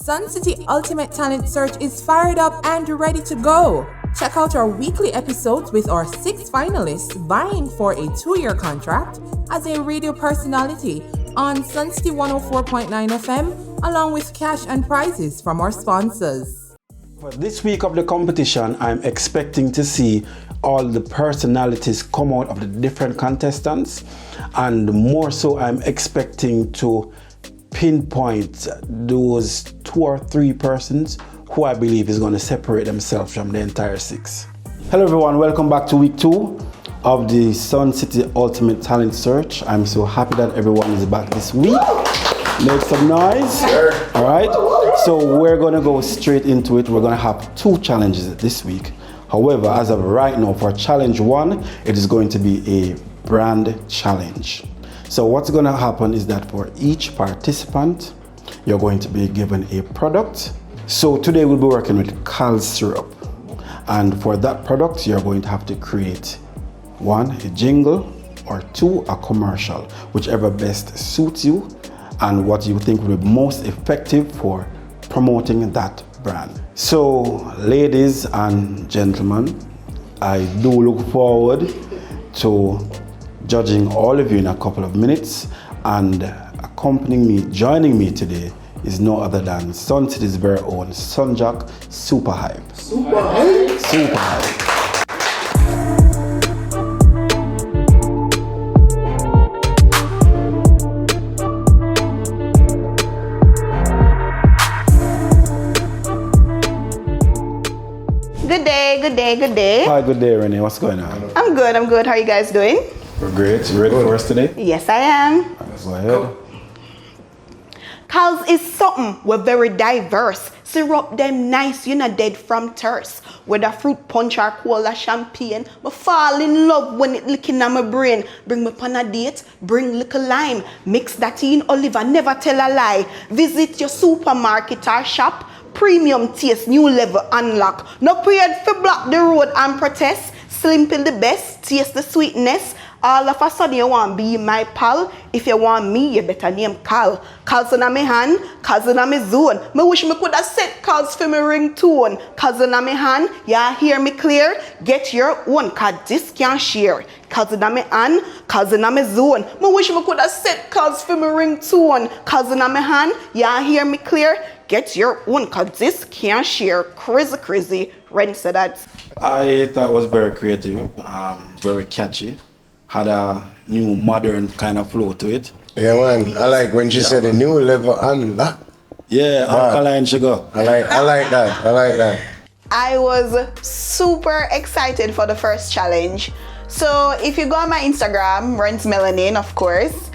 Suncity Ultimate Talent Search is fired up and ready to go. Check out our weekly episodes with our 6 finalists vying for a 2-year contract as a radio personality on Suncity 104.9 FM, along with cash and prizes from our sponsors. For this week of the competition, I'm expecting to see all the personalities come out of the different contestants, and more so I'm expecting to pinpoint those 2 or 3 persons who I believe is going to separate themselves from the entire 6. Hello everyone, welcome back to week 2 of the Suncity Ultimate Talent Search. I'm so happy that everyone is back this week. Make some noise. Alright, so we're going to go straight into it. We're going to have 2 challenges this week. However, as of right now, for challenge 1, it is going to be a brand challenge. So what's going to happen is that for each participant, you're going to be given a product. So today we'll be working with Cal syrup. And for that product, you're going to have to create 1, a jingle, or 2, a commercial, whichever best suits you and what you think will be most effective for promoting that brand. So ladies and gentlemen, I do look forward to judging all of you in a couple of minutes, and accompanying me, joining me today is no other than Suncity's very own Sunjack Super Hype. Super Hype. Good day. Hi, good day, Renee. What's going on? I'm good. How are you guys doing? We're great. You ready for us today? Yes, I am. Let's go ahead. Cause is something we're very diverse. Syrup them nice, you not dead from thirst. Whether fruit punch or cola champagne, I fall in love when it licking on my brain. Bring me pan a date, bring little lime. Mix that in olive and never tell a lie. Visit your supermarket or shop. Premium taste, new level unlock. No period for block the road and protest. Slim pill the best, taste the sweetness. All of a sudden you want be my pal. If you want me, you better name Cal. Cal's in my hand, Cal's in my zone. Me wish me could have set Cal's for my ringtone. Cal's in my hand, yeah, hear me clear. Get your own, cause this can't share. Cal's in my hand, Cal's in my zone. Me wish me could have set Cal's for my ringtone. Cal's in my hand, yeah, hear me clear. Get your own, cause this can't share. Crazy. Ren said that. I thought it was very creative, very catchy. Had a new modern kind of flow to it. Yeah, man. I like when she said a new level unlock. Yeah, alkaline sugar. I like that. I was super excited for the first challenge. So if you go on my Instagram, Rent's Melanin, of course,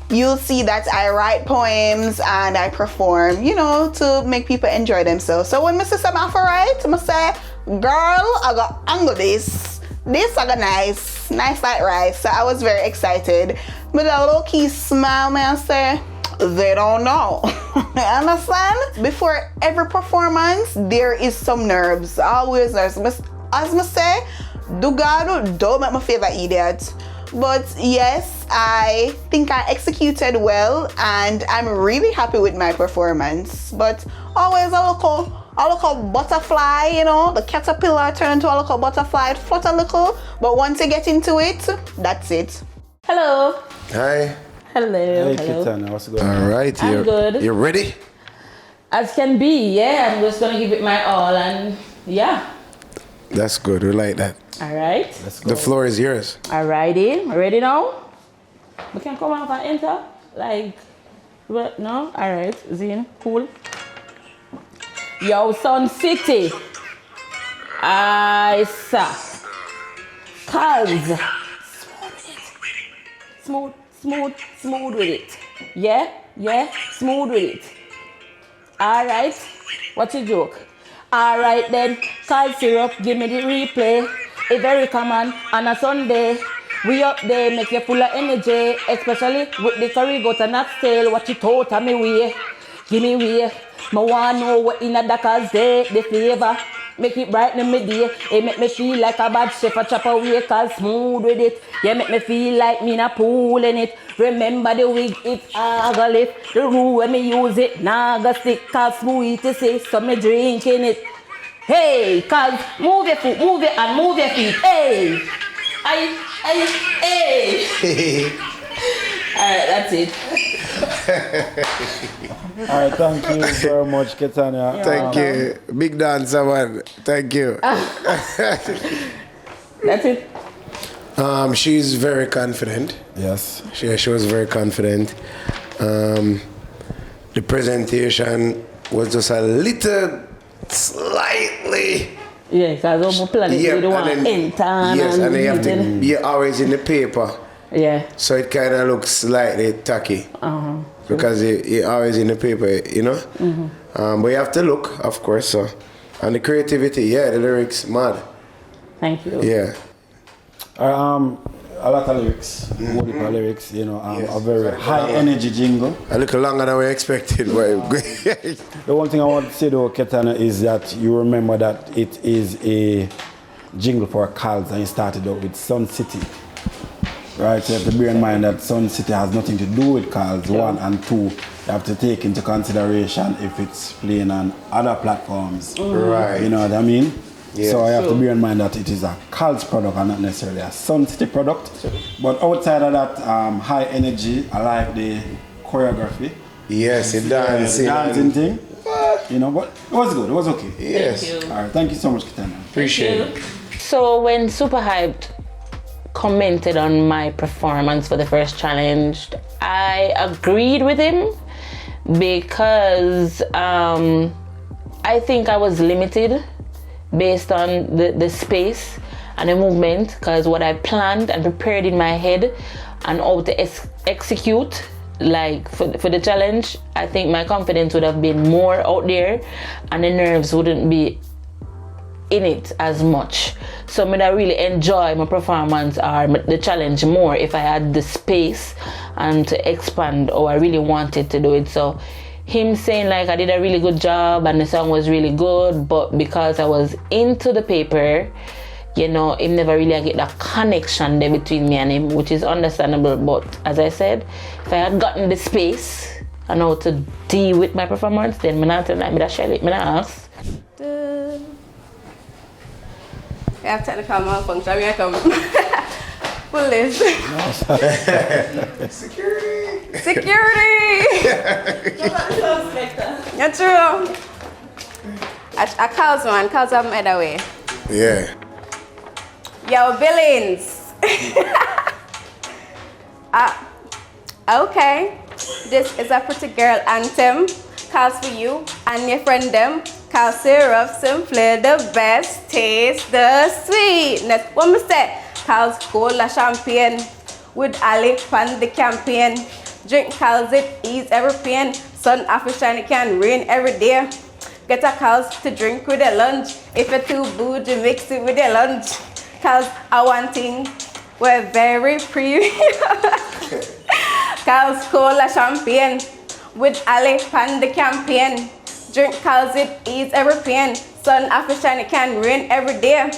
you'll see that I write poems and I perform, to make people enjoy themselves. So when my sister ma for write, I say, girl, I got angle this. This I got nice like rice. So I was very excited. But a low-key smile, man, say, they don't know. You understand? Before every performance, there is some nerves. Always nerves. As I say, do God, don't make me feel like idiot. But yes, I think I executed well and I'm really happy with my performance. But always a little butterfly, the caterpillar turn into a little butterfly, it flutter a little, but once you get into it, that's it. Hello. Hi. Hello. Hey, Kitana, what's going on? All right. I'm good. You ready? As can be, yeah. I'm just gonna give it my all, and yeah. That's good. We like that. All right. Let's go. The floor is yours. Alrighty. Ready now? We can come out and enter. No? All right. Zine. Cool. Yo, Suncity. Sir. Cause. Smooth with it. Yeah. Smooth with it. All right. What's your joke? All right then. Cal syrup, give me the replay. It's very common on a Sunday. We up there, make you full of energy, especially with the curry goat and not stale. What you thought of me way? Give me way. I want to know what in a Dakars day, the flavor. make it brighten my day. It make me feel like a bad chef, a chop away, cause smooth with it. Yeah, make me feel like me in a pool in it. Remember the wig, it's aga lift. The rule when me use it, naga stick, cause smooth to say, so me drinking it. Hey, cause move your foot, move it and move your feet. Hey, hey. Alright, that's it. Alright, thank you very much, Ketania. Thank you. Big dancer, man. Thank you. That's it. She's very confident. Yes. She was very confident. The presentation was just a little slightly. Yes, I was planning to do one enter. Yes, and you have to be always in the paper. Yeah. So it kind of looks slightly tacky. Because you're always in the paper, you know? But you have to look, of course. So. And the creativity, the lyrics, mad. Thank you. Yeah. A lot of lyrics, multiple lyrics, you know, a very high energy jingle. A little longer than we expected, but the one thing I want to say though, Ketana, is that you remember that it is a jingle for Cal's and you started out with Suncity. Right, so you have to bear in mind that Suncity has nothing to do with Cal's, 1 and 2. You have to take into consideration if it's playing on other platforms. Right. You know what I mean? Yes. So I have to bear in mind that it is a Cal's product and not necessarily a Suncity product. But outside of that, high energy, I like the choreography. Yes, the dancing. The dancing thing. You know, but it was good, it was okay. Yes. Thank you. All right, thank you so much, Ketana. Appreciate it. So when Super Hyped commented on my performance for the first challenge, I agreed with him because I think I was limited based on the space and the movement, because what I planned and prepared in my head and how to execute like for the challenge, I think my confidence would have been more out there and the nerves wouldn't be in it as much. So I really enjoy my performance or the challenge more if I had the space and to expand how I really wanted to do it. So him saying like I did a really good job and the song was really good, but because I was into the paper, you know, him never really get that connection there between me and him, which is understandable. But as I said, if I had gotten the space and how to deal with my performance, then I'm not share it, I'm not ask. I have technical malfunction. I come police. Security. You're true. A Cal's man. Cal's have made away. Yeah. Yo, Billings. Okay. This is a pretty girl anthem. Calls for you and your friend them. Cal syrup, simply the best, taste the sweetness. What me say? Cal's cola champagne with Ali on the campaign. Drink Cal's, it ease every pain. Sun after shine, it can rain every day. Get a Cal's to drink with a lunch. If you're too bougie, mix it with a lunch. Cal's are one thing, we're very premium. Cal's cola champagne with Ali on the campaign. Drink Cal's, it ease every pain. Sun after shine, it can rain every day.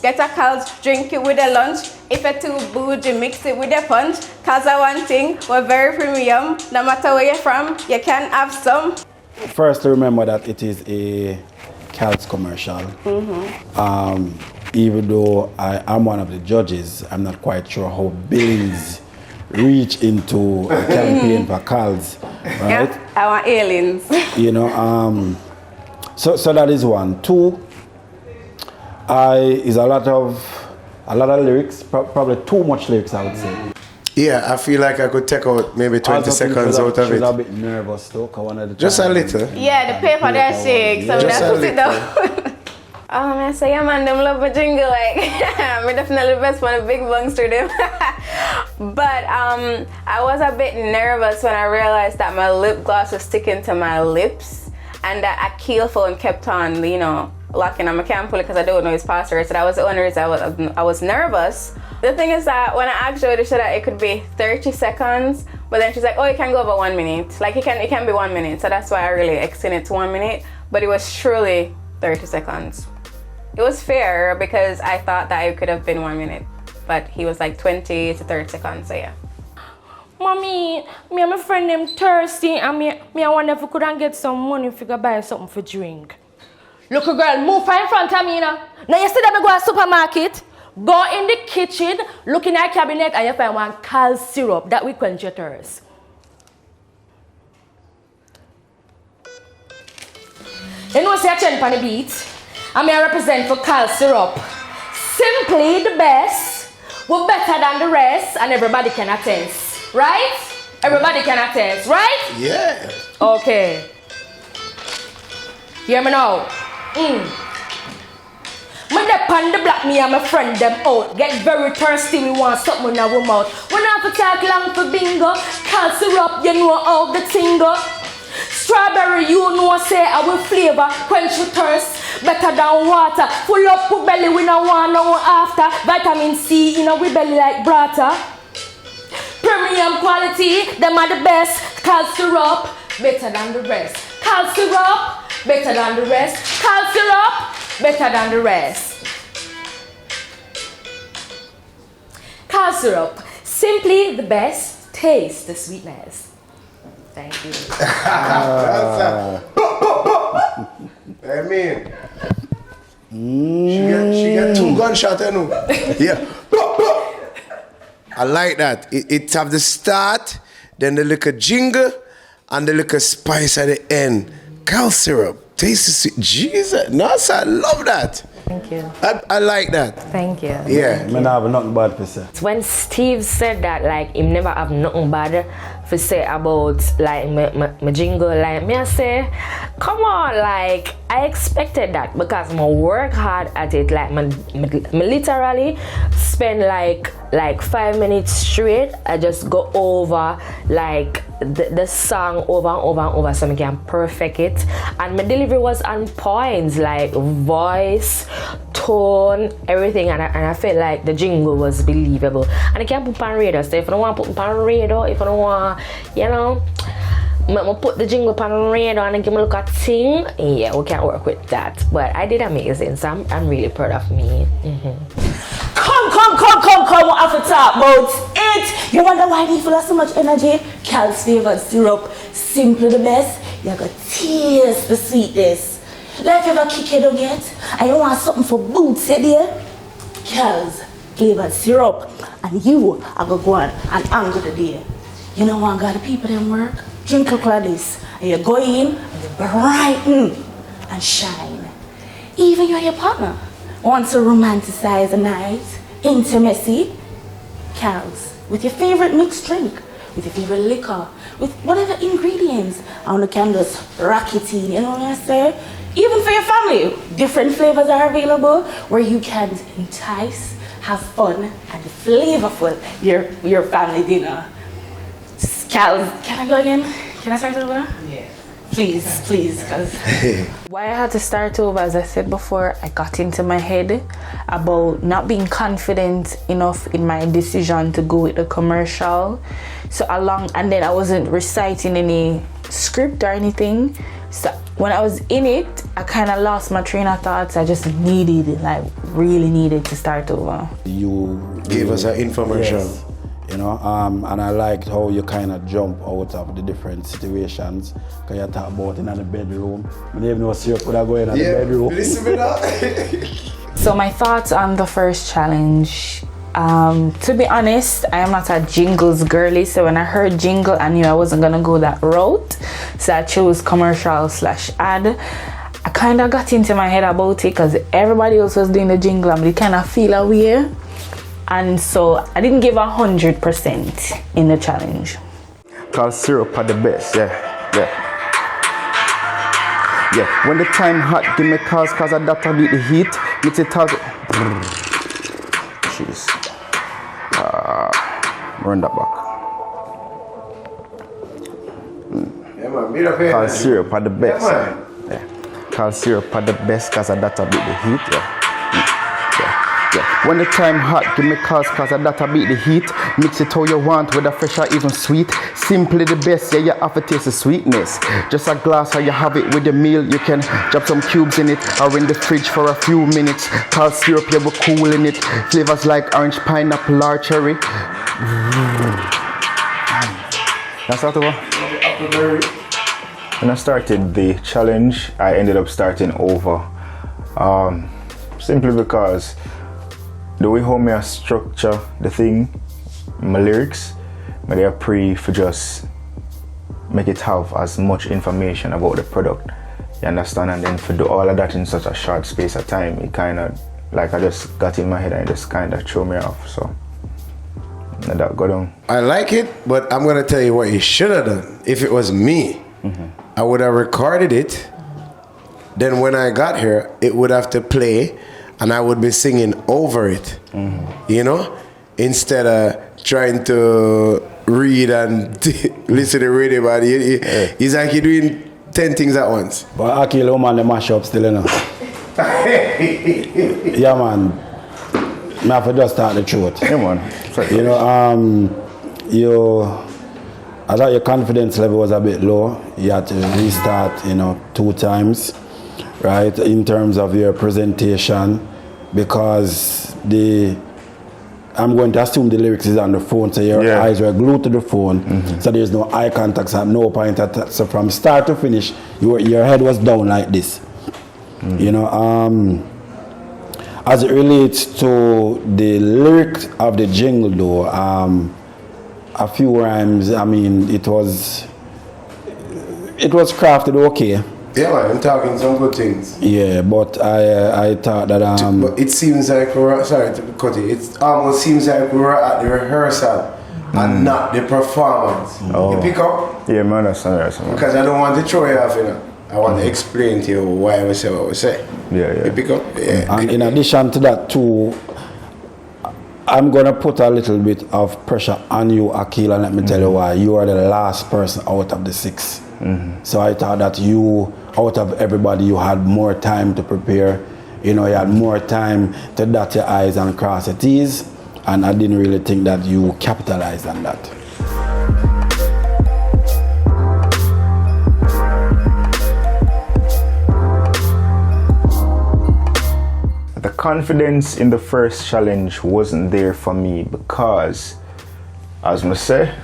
Get a Cal's, drink it with a lunch. If you're too bougie, mix it with a punch. Cal's are one thing, we're very premium. No matter where you're from, you can have some. First, remember that it is a Cal's commercial. Even though I am one of the judges, I'm not quite sure how Billings reach into a campaign for Cal's, right? Yeah, I want aliens. You know, so that is one. Two, is a lot of lyrics, probably too much lyrics, I would say. Yeah, I feel like I could take out maybe 20 seconds out of She's a it. bit nervous though. Just a little. Yeah, the paper that shakes, so Just that's a it down. Oh man, so yeah man, them love my jingle like I'm definitely the best one, a big bungs to them. But I was a bit nervous when I realized that my lip gloss was sticking to my lips and that a keel phone kept on, you know, locking on my can't pull it because I don't know his password. So that was the only reason I was nervous. The thing is that when I asked Jody, she said that it could be 30 seconds, but then she's like, oh, it can go over 1 minute. Like it can be 1 minute. So that's why I really extended it to 1 minute, but it was truly 30 seconds. It was fair because I thought that it could have been 1 minute, but he was like 20 to 30 seconds, so yeah. Mommy, me and my friend them thirsty and me I wonder if we couldn't get some money if we could buy something for drink. Look, girl, move in front of me now. Now you see that me go to the supermarket, go in the kitchen, look in our cabinet and you find one cold syrup that will quench your thirst. You know, say I change on the beat. And I represent for cold syrup. Simply the best, we're better than the rest, and everybody can attest. Right? Everybody can attest, right? Yeah. Okay. Hear me now. When they pan the black, me and my friend them out. Get very thirsty, we want something in our mouth. When I have to talk long for bingo, cold syrup, you know how the tingle. Strawberry, you know, say our flavor, quench your thirst, better than water. Full up with belly, we no want no after. Vitamin C, you know, we belly like brata. Premium quality, them are the best. Cold syrup, better than the rest. Cold syrup, better than the rest. Cold syrup, better than the rest. Cold syrup, simply the best. Taste the sweetness. Thank you. I mean, she got 2 gunshots, I know. Yeah. I like that. It have the start, then the little jingle, and the little spice at the end. Cow syrup, tasty sweet. Jesus, nice. I love that. Thank you. I like that. Thank you. Yeah. I don't have nothing bad to say. When Steve said that, like, him never have nothing bad to say about, like, my jingle, like, me I say, come on, like, I expected that because I work hard at it. Like, me literally spend, like 5 minutes straight. I just go over, like, the song over and over and over so I can perfect it. And my delivery was on point, like, voice, tone, everything, and I felt like the jingle was believable. And I can't put on radio, so if I don't want to put on radio, if I don't want, you know, I put the jingle on radio and give me a look at thing, yeah, we can't work with that. But I did amazing, so I'm really proud of me. Come, what have to talk about it? You wonder why people have so much energy? Cal's flavored syrup, simply the best. You got taste the sweetness. Like you ever kick it down yet? And you want something for boots, eh dear? Cal's flavored syrup. And you are going to go on and angle the day. You know what got the people them work? Drink a this. And you go in, and you brighten and shine. Even you and your partner want to romanticize a night, intimacy, Cal's, with your favorite mixed drink, with your favorite liquor, with whatever ingredients, and you can just rock it in, you know what I say? Even for your family, different flavors are available where you can entice, have fun, and flavorful your family dinner. Cal's, can I go again? Can I start over? Yeah. Please, because... Why I had to start over, as I said before, I got into my head about not being confident enough in my decision to go with the commercial. And then I wasn't reciting any script or anything. So when I was in it, I kind of lost my train of thoughts. I just really needed to start over. You Gave us an infomercial. Yes. You know, and I liked how you kind of jump out of the different situations. Because you talk about in the bedroom. I didn't even know syrup could go in the bedroom. Listen to that. So my thoughts on the first challenge. To be honest, I am not a jingles girly. So when I heard jingle, I knew I wasn't going to go that route. So I chose commercial/ad. I kind of got into my head about it because everybody else was doing the jingle and they kind of feel away. And so I didn't give 100% in the challenge. Cause syrup are the best, yeah. When the time hot, give me cause I that beat the heat. Mix it out. Jeez. Run that back. Yeah, man, cause syrup are the best. Yeah. Cause syrup are the best cause I that beat the heat, yeah. Yeah. When the time hot, give me cause I data beat the heat. Mix it how you want, whether fresh or even sweet. Simply the best, yeah, you have to taste the sweetness. Just a glass, how you have it with the meal. You can drop some cubes in it or in the fridge for a few minutes. Cause syrup, you will cool in it. Flavors like orange, pineapple, or cherry. That's that over. When I started the challenge, I ended up starting over. Simply because the way how I structure the thing, my lyrics, they are pre for just make it have as much information about the product. You understand? And then for do all of that in such a short space of time, it kind of like I just got in my head and it just kind of threw me off. So that got on. I like it, but I'm gonna tell you what you should have done. If it was me, I would have recorded it. Then when I got here, it would have to play, and I would be singing over it. You know, instead of trying to read and listen to radio. But it's like you're doing 10 things at once. But Akil, man, the mash up still, you know. Yeah, man. I have to just start the truth. Yeah, man. You know, I thought your confidence level was a bit low. You had to restart, 2 times, right, in terms of your presentation, because I'm going to assume the lyrics is on the phone, so your eyes were glued to the phone, so there's no eye contact at no point. So from start to finish, your head was down like this. As it relates to the lyrics of the jingle, though, a few rhymes, I mean, it was crafted okay. Yeah, man, I'm talking some good things. Yeah, but I thought that But it seems like sorry to cut it. It almost seems like we were at the rehearsal and not the performance. You pick up? Yeah, man, that's because I don't want to throw you off, I want to explain to you why we say what we say. Yeah. You pick up? Yeah. And in addition to that too, I'm going to put a little bit of pressure on you, Akil, and let me tell you why. You are the last person out of the 6. So I thought that you, out of everybody, you had more time to prepare. You had more time to dot your I's and cross your T's. And I didn't really think that you capitalized on that. The confidence in the first challenge wasn't there for me because, as I say,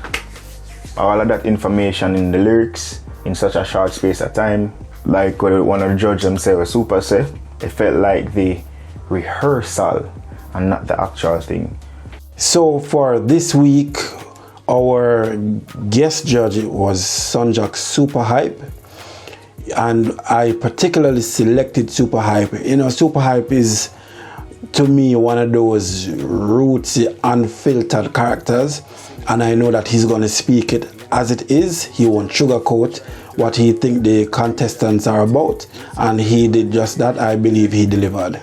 all of that information in the lyrics in such a short space of time, like what one of the judges themselves super say, it felt like the rehearsal and not the actual thing. So for this week, our guest judge was Sunjack Super Hype. And I particularly selected Super Hype. Super Hype is, to me, one of those rootsy, unfiltered characters. And I know that he's going to speak it as it is. He won't sugarcoat what he thinks the contestants are about. And he did just that. I believe he delivered.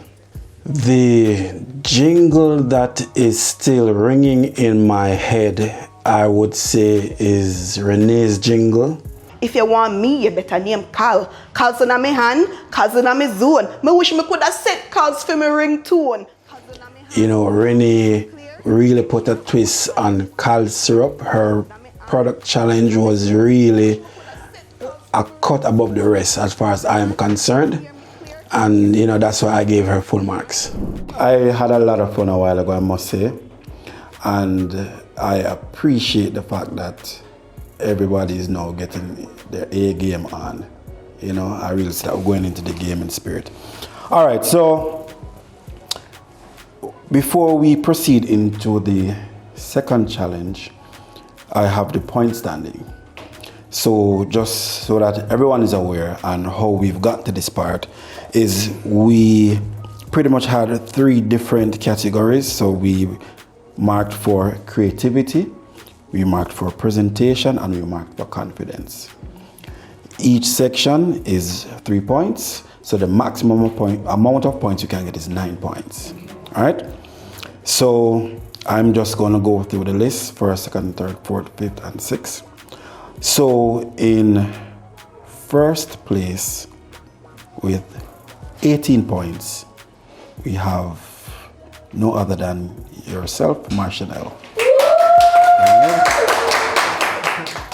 The jingle that is still ringing in my head, I would say, is Renee's jingle. If you want me, you better name Carl. Carl's in my hand, Carl's in my zone. I wish me could have set Carl's for my ringtone. Renee really put a twist on Carl syrup. Her product challenge was really a cut above the rest as far as I am concerned. And that's why I gave her full marks. I had a lot of fun a while ago, I must say. And I appreciate the fact that everybody is now getting their A game on. I really start going into the game in spirit. All right, so before we proceed into the second challenge, I have the point standing. So just so that everyone is aware and how we've got to this part is we pretty much had 3 different categories. So we marked for creativity, we marked for presentation, and we marked for confidence. Each section is 3 points, so the maximum amount of points you can get is 9 points. All right? So I'm just going to go through the list: 1st, 2nd, 3rd, 4th, 5th, and 6th. So in first place with 18 points, we have no other than yourself, Marshall.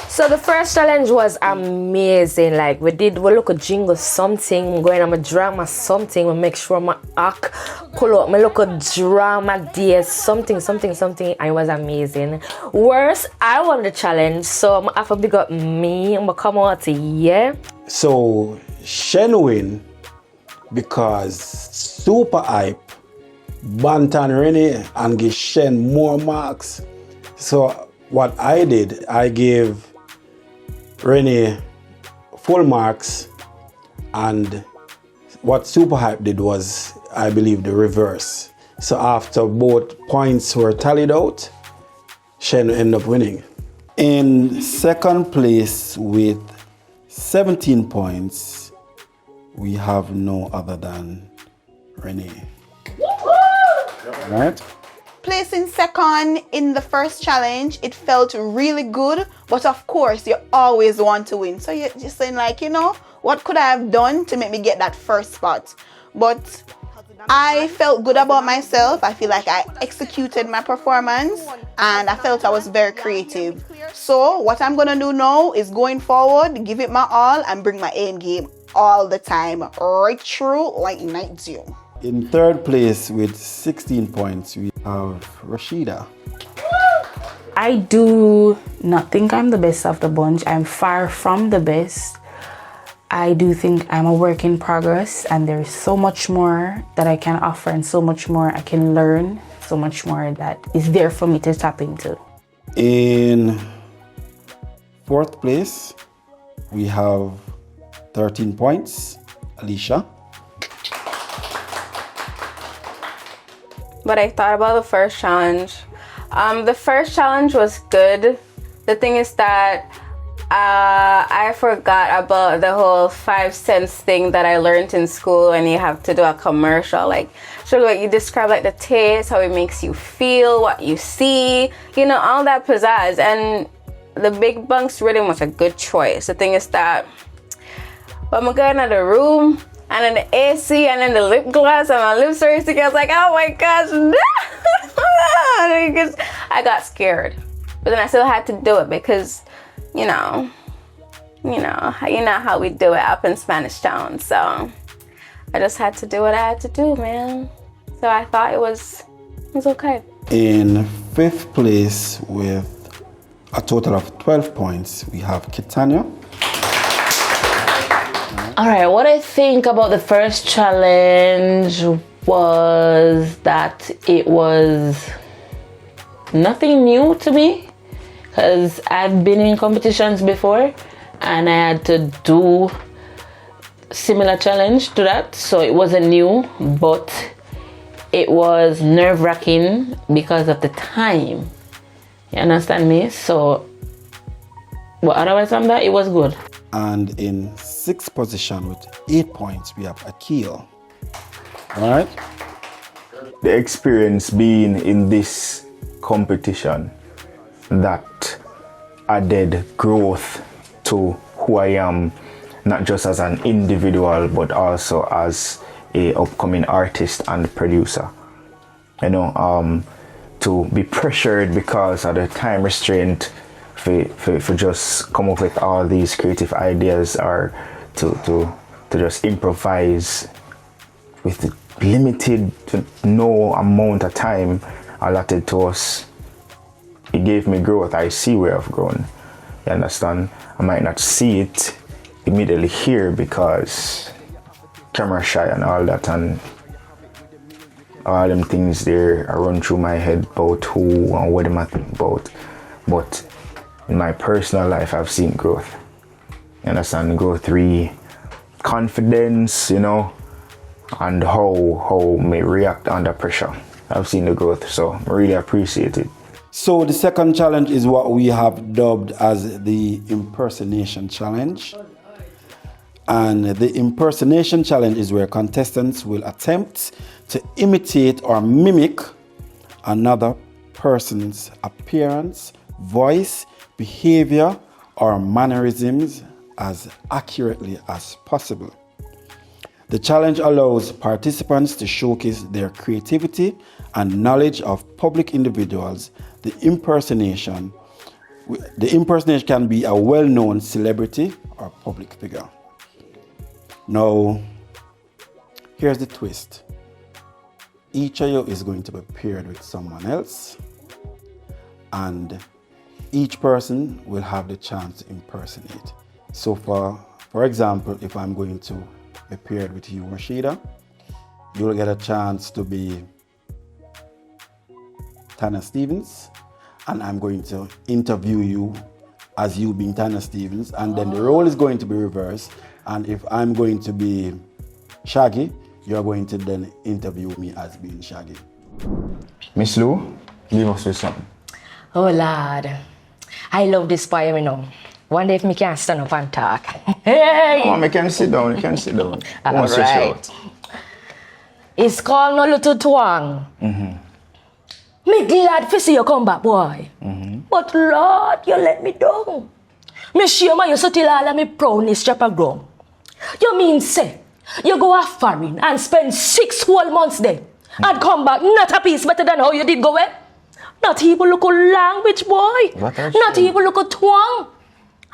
So the first challenge was amazing. Like we look at jingle something, going on my drama something, we make sure my act pull up, my look at drama there, something, and it was amazing. Worse, I won the challenge, so I have to big up me, I'm gonna come out here. So Shen win because Super Hype Bantan Rennie and give Shen more marks. So what I did, I gave Rennie full marks, and what Super Hype did was, I believe, the reverse. So after both points were tallied out, Shen ended up winning. In second place with 17 points, we have no other than Rennie. Right? Placing second in the first challenge, it felt really good, but of course you always want to win. So you're just saying like, what could I have done to make me get that first spot? But I felt good about myself. I feel like I executed my performance and I felt I was very creative. So what I'm gonna do now is going forward, give it my all and bring my aim game all the time, right through like night zero. In third place with 16 points, we have Rashida. I do not think I'm the best of the bunch. I'm far from the best. I do think I'm a work in progress, and there's so much more that I can offer and so much more I can learn, so much more that is there for me to tap into. In fourth place, we have 13 points, Alicia. But I thought about the first challenge. The first challenge was good. The thing is that I forgot about the whole 5 cents thing that I learned in school, and you have to do a commercial. Like, so like you describe like the taste, how it makes you feel, what you see, all that pizzazz. And the big bunk's really much a good choice. The thing is that when I go into the room, and then the AC, and then the lip gloss, and my lips are sticky. I was like, oh my gosh, no! I got scared. But then I still had to do it because, you know how we do it up in Spanish Town. So I just had to do what I had to do, man. So I thought it was okay. In fifth place with a total of 12 points, we have Kitania. Alright, what I think about the first challenge was that it was nothing new to me, because I've been in competitions before and I had to do similar challenge to that, so it wasn't new, but it was nerve-wracking because of the time. You understand me? So, but otherwise from that, it was good. And in sixth position with 8 points, we have Akil. All right. The experience being in this competition, that added growth to who I am, not just as an individual, but also as a upcoming artist and producer. To be pressured because of the time restraint for just come up with all these creative ideas, or to just improvise with the limited to no amount of time allotted to us. It gave me growth. I see where I've grown. You understand? I might not see it immediately here because camera shy and all that, and all them things there I run through my head about who and what am I think about. But in my personal life, I've seen growth. You understand? Growth, confidence, and how may react under pressure. I've seen the growth, so I really appreciate it. So the second challenge is what we have dubbed as the Impersonation Challenge. And the Impersonation Challenge is where contestants will attempt to imitate or mimic another person's appearance, voice, behavior, or mannerisms as accurately as possible. The challenge allows participants to showcase their creativity and knowledge of public individuals. The impersonation can be a well-known celebrity or public figure. Now, here's the twist. Each of you is going to be paired with someone else, and each person will have the chance to impersonate. So for example, if I'm going to be paired with you, Rashida, you'll get a chance to be Tana Stevens, and I'm going to interview you as you being Tana Stevens, and then the role is going to be reversed. And if I'm going to be Shaggy, you're going to then interview me as being Shaggy. Miss Lou, leave us with something. Oh Lord, I love this poem, you know. One day if me can stand up and talk. Hey! Come on, you can sit down, you can sit down. All right. It's called No Little Twang. Me glad to see you come back, boy. But Lord, you let me down. Me shame you so till all of me proudness drop a ground. You mean say, you go off foreign and spend 6 whole months there and come back not a piece better than how you did go away? Not even look a language, boy. Not even look a twang.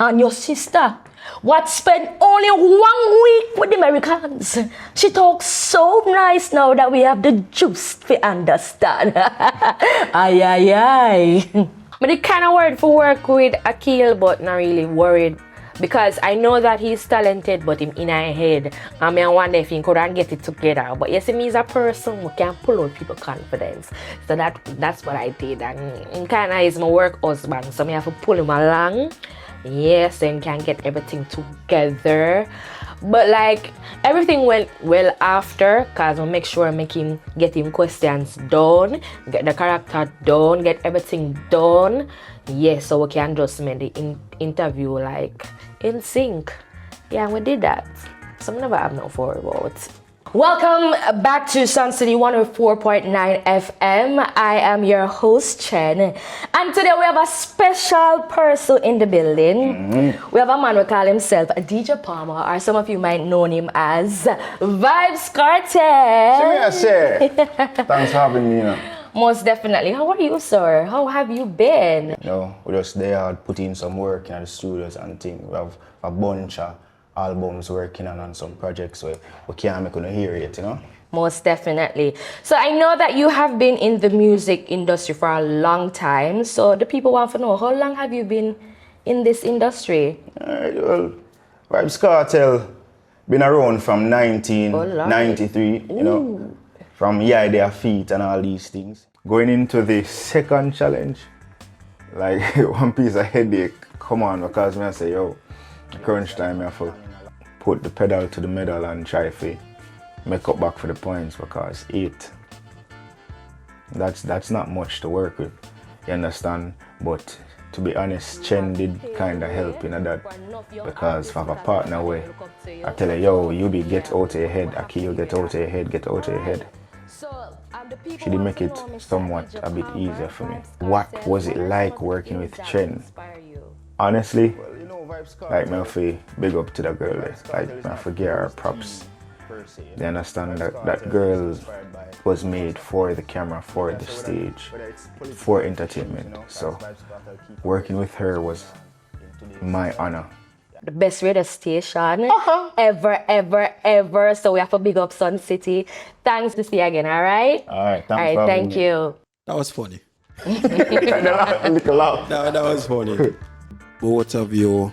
And your sister, what spent only 1 week with the Americans. She talks so nice now that we have the juice to understand. Aye, aye, aye. But it kind of worried for work with Akil, but not really worried. Because I know that he's talented, but him in our head. I mean, I wonder if he couldn't get it together. But you see, me as a person who can pull out people's confidence. So that's what I did. And kind of is my work husband. So I have to pull him along. Yes, and can get everything together. But like, everything went well after, because I make sure I get him questions done, get the character done, get everything done. Yes, so we can just make the interview like in sync. Yeah, we did that. So I never have no for about. Welcome back to Suncity 104.9 FM. I am your host, Chen. And today we have a special person in the building. We have a man who call himself DJ Palmer, or some of you might know him as Vibes Cartel. Thanks for having me, you know. Most definitely. How are you, sir? How have you been? No, we're just there putting some work in the studios and things. We have a bunch of albums working on some projects, so we can't make you hear it, you know? Most definitely. So I know that you have been in the music industry for a long time. So the people want to know, how long have you been in this industry? Well, Vibes Cartel been around from 1993, you know, from Yeah Their Feet and all these things. Going into the second challenge, like one piece of headache, come on, because me I say, yo, crunch time, I have to put the pedal to the metal and try to make up back for the points, because 8, that's not much to work with, you understand? But to be honest, Chen did kind of help in that, because for a partner way, I tell her, yo, you be get out of your head, Akil, get out of your head, get out of your head. She did make it somewhat a bit easier for me. What was it like working with Chen? Honestly, like, I feel big up to the girl. Like, I forget her props. They understand that girl was made for the camera, for the stage, for entertainment. So, working with her was my honor. The best radio station ever. So we have to big up Suncity. Thanks to see you again, all right? All right, thanks. Thank you. That was funny. That That was funny. Both of you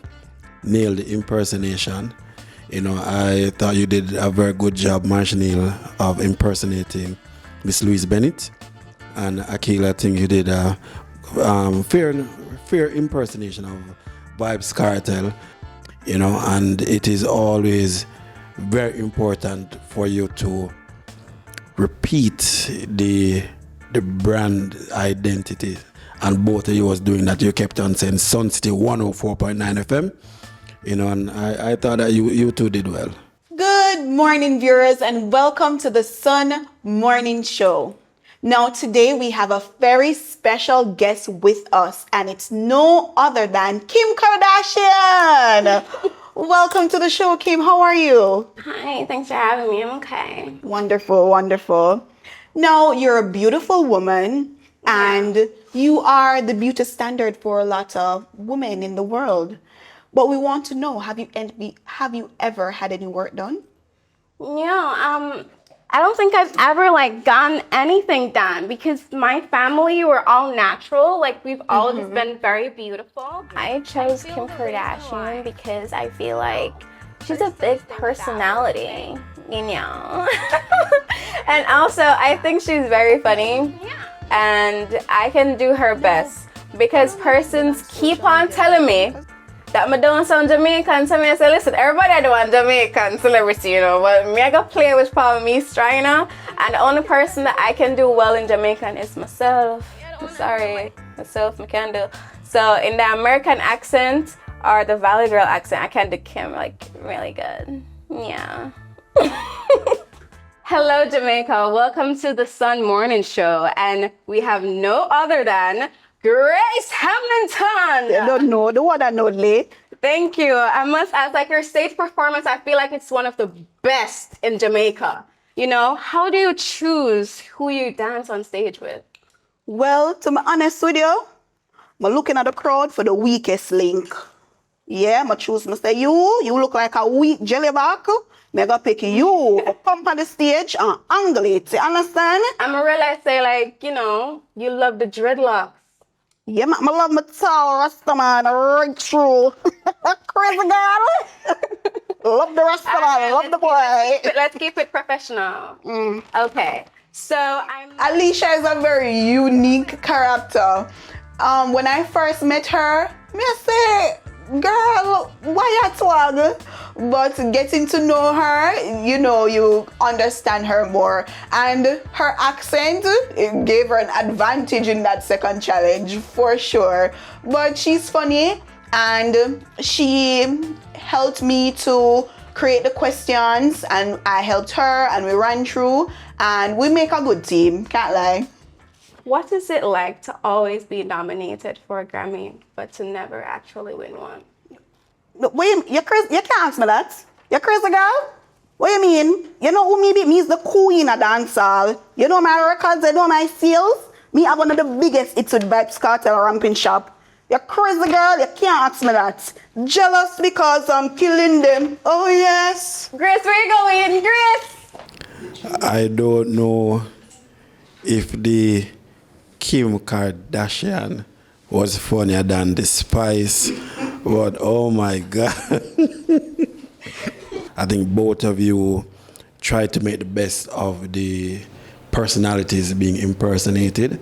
nailed the impersonation. You know, I thought you did a very good job, Marshall, of impersonating Miss Louise Bennett. And Akil, I think you did a fair impersonation of Vibes Cartel. You know, and it is always very important for you to repeat the brand identity. And both of you was doing that. You kept on saying Suncity 104.9 FM. You know, and I thought that you two did well. Good morning, viewers, and welcome to the Sun Morning Show. Now, today we have a very special guest with us, and it's no other than Kim Kardashian. Welcome to the show, Kim. How are you? Hi, thanks for having me. I'm okay. Wonderful, wonderful. Now, you're a beautiful woman, and you are the beauty standard for a lot of women in the world. But we want to know, have you ever had any work done? I don't think I've ever gotten anything done because my family were all natural. We've always been very beautiful. I chose Kim Kardashian because I feel like she's a big personality, and also I think she's very funny, and I can do her best because persons keep on telling me that I don't sound Jamaican, so I say, listen, everybody I do want Jamaican celebrity, but me I go play with Paul me strong, and the only person that I can do well in Jamaican is myself. I'm sorry, myself, I can do. So in the American accent or the Valley Girl accent, I can do Kim really good. Yeah. Hello, Jamaica. Welcome to the Sun Morning Show, and we have no other than Grace Hamilton. I don't know, the one I know late. Thank you. I must ask, your stage performance, I feel like it's one of the best in Jamaica. How do you choose who you dance on stage with? Well, to be honest with you, I'm looking at the crowd for the weakest link. Yeah, I choose Mr. You look like a weak jellyback. I'm gonna pick you, pump on the stage and angle it. You understand? I'm gonna realize, you love the dreadlocks. Yeah, I love my tall Rasta man right through. Crazy girl. Love the Rasta man, love the boy. Let's keep it professional. Okay, so Alicia is a very unique character. When I first met her, I say, girl, why you twag? But getting to know her, you understand her more. And her accent, it gave her an advantage in that second challenge, for sure. But she's funny, and she helped me to create the questions, and I helped her, and we ran through, and we make a good team, can't lie. What is it like to always be nominated for a Grammy, but to never actually win one? Wait, you can't ask me that. You crazy girl? What you mean? You know who me is the queen of dancehall. You know my records, you know my sales. Me have one of the biggest hits with Vibes Cartel Ramping Shop. You crazy girl, you can't ask me that. Jealous because I'm killing them. Oh yes. Grace, where you going? Grace! I don't know if the Kim Kardashian was funnier than the Spice, but oh my God. I think both of you tried to make the best of the personalities being impersonated.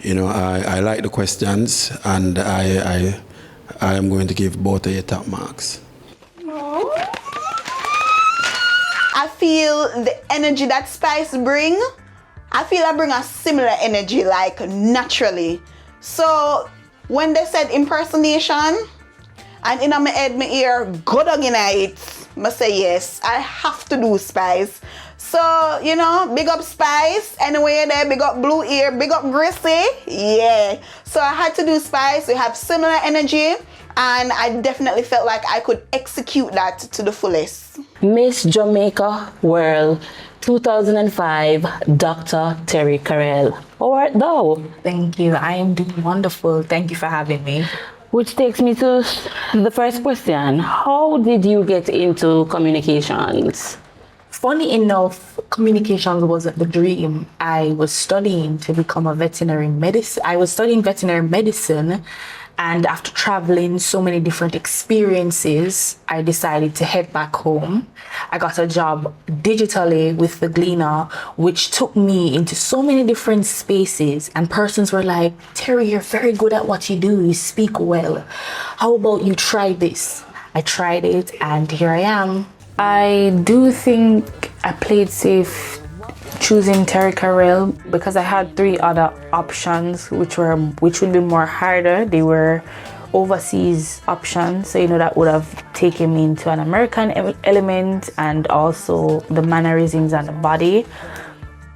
I like the questions, and I am going to give both of you top marks. I feel the energy that Spice bring, I feel I bring a similar energy, naturally. So when they said impersonation, and in my head, my ear, go down in it, I say yes, I have to do Spice. So, big up Spice, anyway there, big up Blue Ear, big up Gracie, yeah. So I had to do Spice, we have similar energy, and I definitely felt like I could execute that to the fullest. Miss Jamaica World 2005, Dr. Terry Carell. How art thou? Thank you. I am doing wonderful. Thank you for having me. Which takes me to the first question. How did you get into communications? Funny enough, communications wasn't the dream. I was studying to become a veterinary medicine. I was studying veterinary medicine, and after traveling so many different experiences, I decided to head back home. I got a job digitally with the Gleaner, which took me into so many different spaces, and persons were like, Terry, you're very good at what you do. You speak well. How about you try this? I tried it, and here I am. I do think I played safe choosing Terry Carell because I had 3 other options which would be more harder. They were overseas options, so that would have taken me into an American element and also the mannerisms and the body.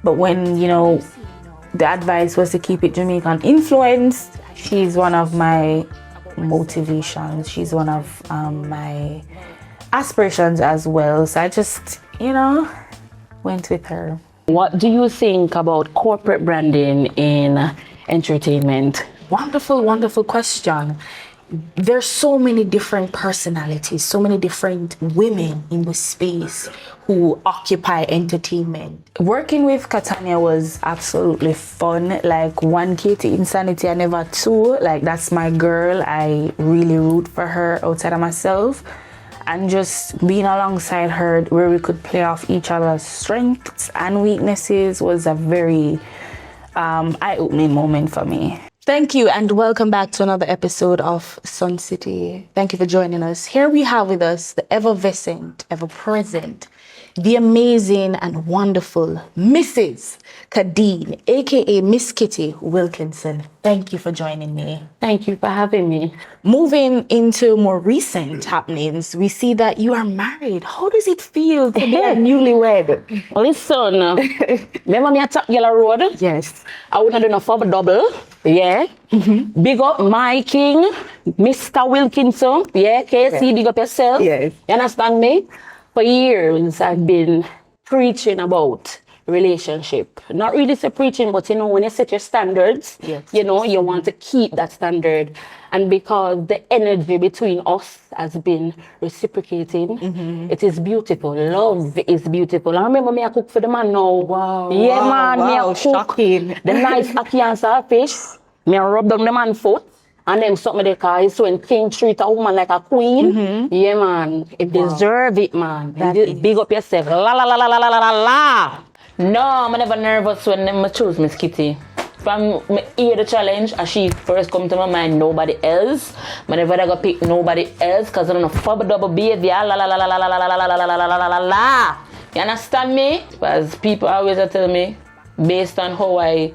But when the advice was to keep it Jamaican influenced, she's one of my motivations. She's one of my aspirations as well. So I just, went with her. What do you think about corporate branding in entertainment? Wonderful, wonderful question. There's so many different personalities, so many different women in the space who occupy entertainment. Working with Katania was absolutely fun. Like, one Katie Insanity, I never two. Like, that's my girl. I really root for her outside of myself. And just being alongside her where we could play off each other's strengths and weaknesses was a very eye-opening moment for me. Thank you and welcome back to another episode of Suncity. Thank you for joining us. Here we have with us the ever-vescent, ever-present, the amazing and wonderful Mrs. Kadeen, aka Miss Kitty Wilkinson. Thank you for joining me. Thank you for having me. Moving into more recent happenings, we see that you are married. How does it feel to be a newlywed? Listen, remember me at Top Yellow Road? Yes. I wouldn't do enough of a double. Yeah. Mm-hmm. Big up my king, Mr. Wilkinson. Yeah, KC, big up yourself. Yes. You understand me? For years, I've been preaching about relationship. Not really say preaching, but when you set your standards, yes, you want to keep that standard. And because the energy between us has been reciprocating, it is beautiful. Love is beautiful. I remember me, I cook for the man now. Wow. Yeah, wow, man, wow, me, I cook shocking. the nice ackee and saltfish. Me, I rub down the man foot. And then something they call it, so when king treat a woman like a queen, yeah, man, it deserve it, man. Big up yourself. La la la la la la la la. No, I'm never nervous when I choose Miss Kitty. From me hear the challenge, and she first come to my mind, nobody else. I never go pick nobody else, cause I don't know fub double behavior. La la la la la la la la la la la la la la la. You understand me? Because people always tell me, based on how I,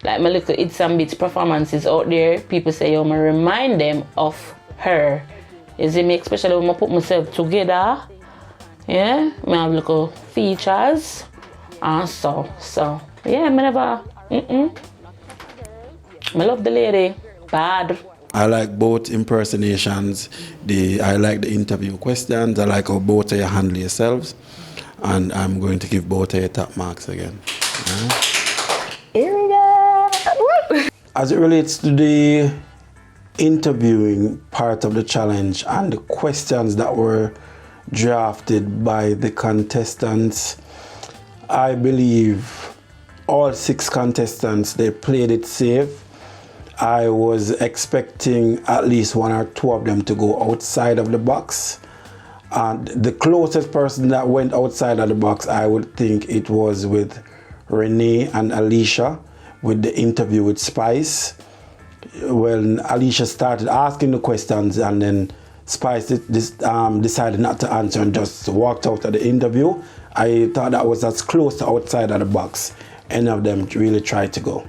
like my little It's and Bits performances out there, people say, I remind them of her. Is it me, especially when I put myself together? Yeah, I have little features. And so, yeah, I never, I love the lady, bad. I like both impersonations. I like the interview questions. I like how both of you handle yourselves. And I'm going to give both of you top marks again. Yeah. Here we go. As it relates to the interviewing part of the challenge and the questions that were drafted by the contestants, I believe all 6 contestants, they played it safe. I was expecting at least 1 or 2 of them to go outside of the box. And the closest person that went outside of the box, I would think it was with Renee and Alicia, with the interview with Spice. When Alicia started asking the questions and then Spice decided not to answer and just walked out of the interview, I thought that was as close to outside of the box any of them really tried to go.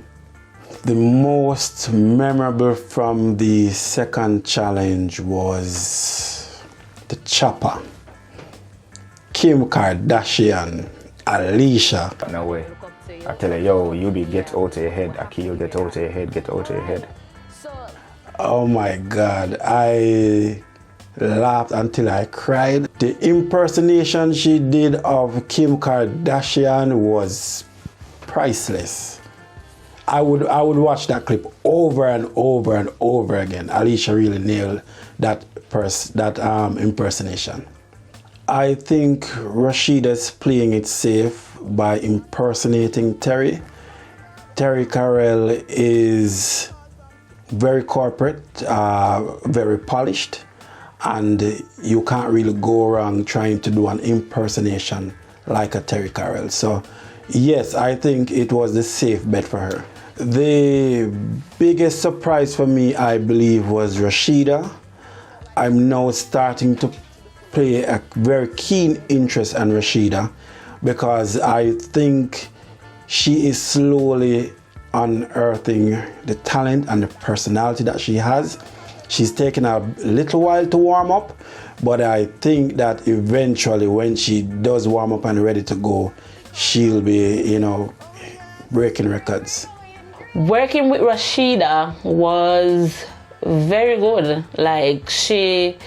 The most memorable from the second challenge was the chopper. Kim Kardashian, Alicia. No way. I tell her, yo, you be get out of your head. Aki, you get out of your head, get out of your head. Oh my God, I laughed until I cried. The impersonation she did of Kim Kardashian was priceless. I would watch that clip over and over and over again. Alicia really nailed that impersonation. I think Rashida's playing it safe by impersonating Terry. Terry Carell is very corporate, very polished, and you can't really go wrong trying to do an impersonation like a Terry Carell. So yes, I think it was the safe bet for her. The biggest surprise for me, I believe, was Rashida. I'm now starting to pay a very keen interest in Rashida because I think she is slowly unearthing the talent and the personality that she has. She's taken a little while to warm up, but I think that eventually when she does warm up and ready to go, she'll be, breaking records. Working with Rashida was very good. Like, she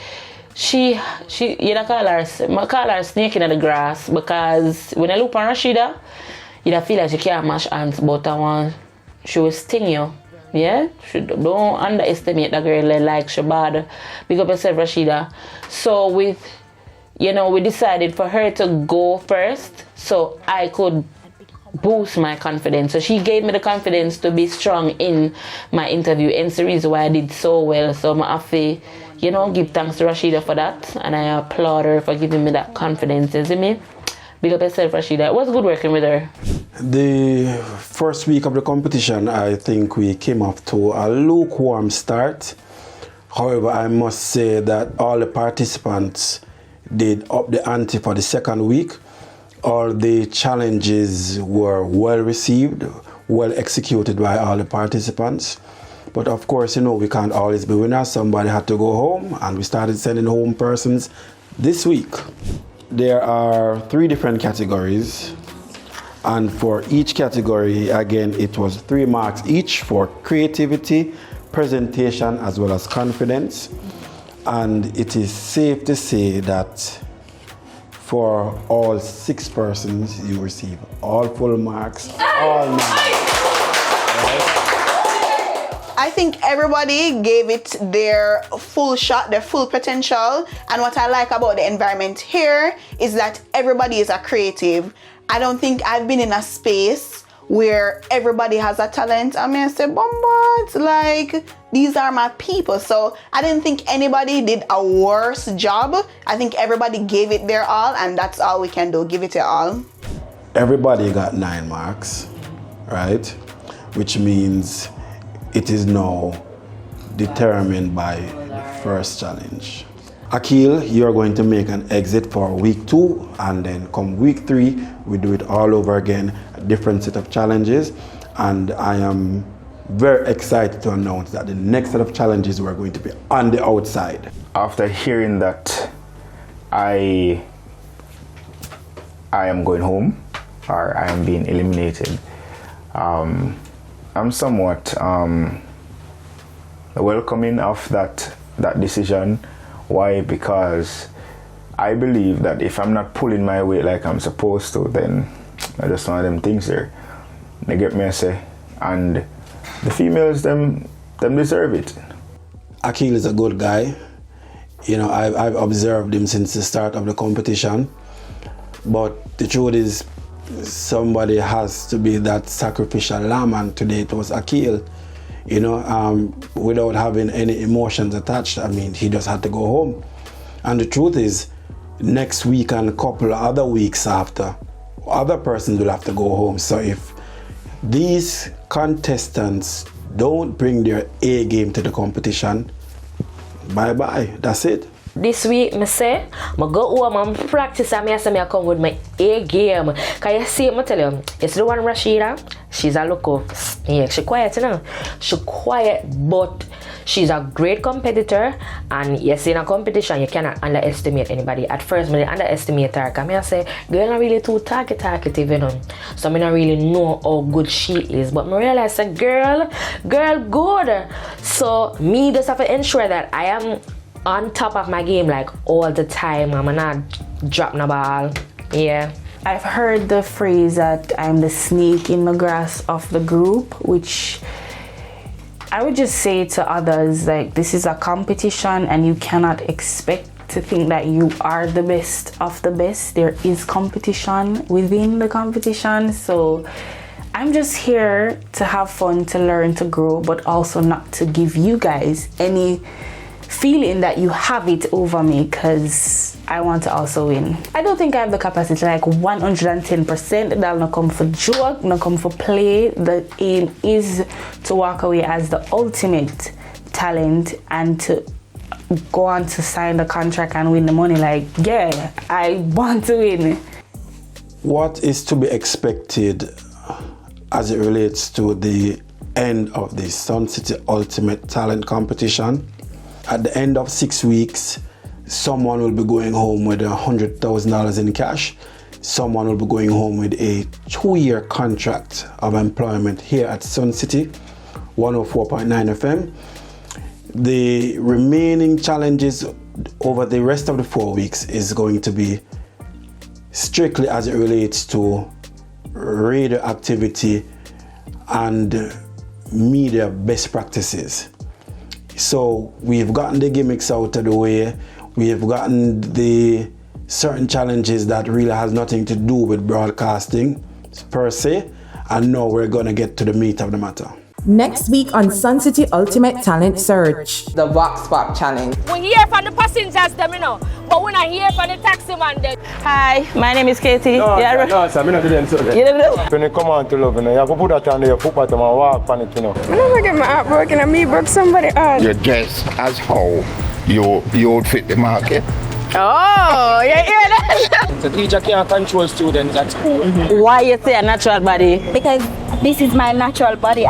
she, you know, call her snake in the grass because when I look on Rashida, you feel like she can't mash hands, but I want she will sting you. Yeah? Don't underestimate that girl like she bad. Big up yourself, Rashida. So we decided for her to go first so I could boost my confidence. So she gave me the confidence to be strong in my interview, and the reason why I did so well. So I have to, give thanks to Rashida for that, and I applaud her for giving me that confidence. You see me? Big up yourself, Rashida. It was good working with her. The first week of the competition, I think we came off to a lukewarm start. However, I must say that all the participants did up the ante for the second week. All the challenges were well received, well executed by all the participants. But of course, we can't always be winners. Somebody had to go home, and we started sending home persons this week. There are 3 different categories, and for each category, again, it was 3 marks each for creativity, presentation, as well as confidence. And it is safe to say that for all 6 persons, you receive all full marks, all 9. I think everybody gave it their full shot, their full potential. And what I like about the environment here is that everybody is a creative. I don't think I've been in a space where everybody has a talent. I mean, I say, but like, these are my people. So I didn't think anybody did a worse job. I think everybody gave it their all, and that's all we can do, give it their all. Everybody got 9 marks, right? Which means it is now determined by the first challenge. Akil, you're going to make an exit for week 2, and then come week 3, we do it all over again, a different set of challenges. And I am very excited to announce that the next set of challenges were going to be on the outside. After hearing that I am going home, or I am being eliminated, I'm somewhat welcoming of that decision. Why? Because I believe that if I'm not pulling my weight like I'm supposed to, then I just one of them things there. They get me a say, and the females them deserve it. Akil is a good guy. I've observed him since the start of the competition. But the truth is, somebody has to be that sacrificial lamb, and today it was Akil. Without having any emotions attached. I mean, he just had to go home. And the truth is, next week and a couple of other weeks after, other persons will have to go home. So if these contestants don't bring their A game to the competition, bye-bye, that's it. This week, I say, I go home and practice, and I come with my A game. Can you see, I tell you, you see the one Rashida? She's a loco. Yeah, she's quiet, She's quiet, but she's a great competitor. And you see, in a competition, you cannot underestimate anybody. At first, I underestimate her. Because I say, girl, not really too talkative, So I don't really know how good she is. But I realize, girl, good. So me just have to ensure that I am on top of my game like all the time. I'm not dropping the ball. Yeah. I've heard the phrase that I'm the snake in the grass of the group, which I would just say to others, like, this is a competition and you cannot expect to think that you are the best of the best. There is competition within the competition. So I'm just here to have fun, to learn, to grow, but also not to give you guys any feeling that you have it over me, because I want to also win. I don't think I have the capacity like 110%. That'll not come for joke, not come for play. The aim is to walk away as the ultimate talent and to go on to sign the contract and win the money. Like, yeah, I want to win. What is to be expected as it relates to the end of the Suncity Ultimate Talent Competition? At the end of 6 weeks, someone will be going home with $100,000 in cash. Someone will be going home with a 2-year contract of employment here at Suncity, 104.9 FM. The remaining challenges over the rest of the 4 weeks is going to be strictly as it relates to radio activity and media best practices. So we've gotten the gimmicks out of the way, we have gotten the certain challenges that really has nothing to do with broadcasting per se, and now we're gonna get to the meat of the matter. Next week on Suncity Ultimate Talent Search. The Vox Pop Challenge. We hear from the passengers them, you know, but when I hear from the taxi man them. Hi, my name is Katie. No, sir, I'm not doing so. You don't know? When you come on to love, you know, you have to put that on your foot bottom and walk on it, you know. I never get my heart broken and me broke somebody heart. You guess as how you would fit the market. Oh, you hear that? The teacher can't control students at school. Why you say a natural body? Because this is my natural body.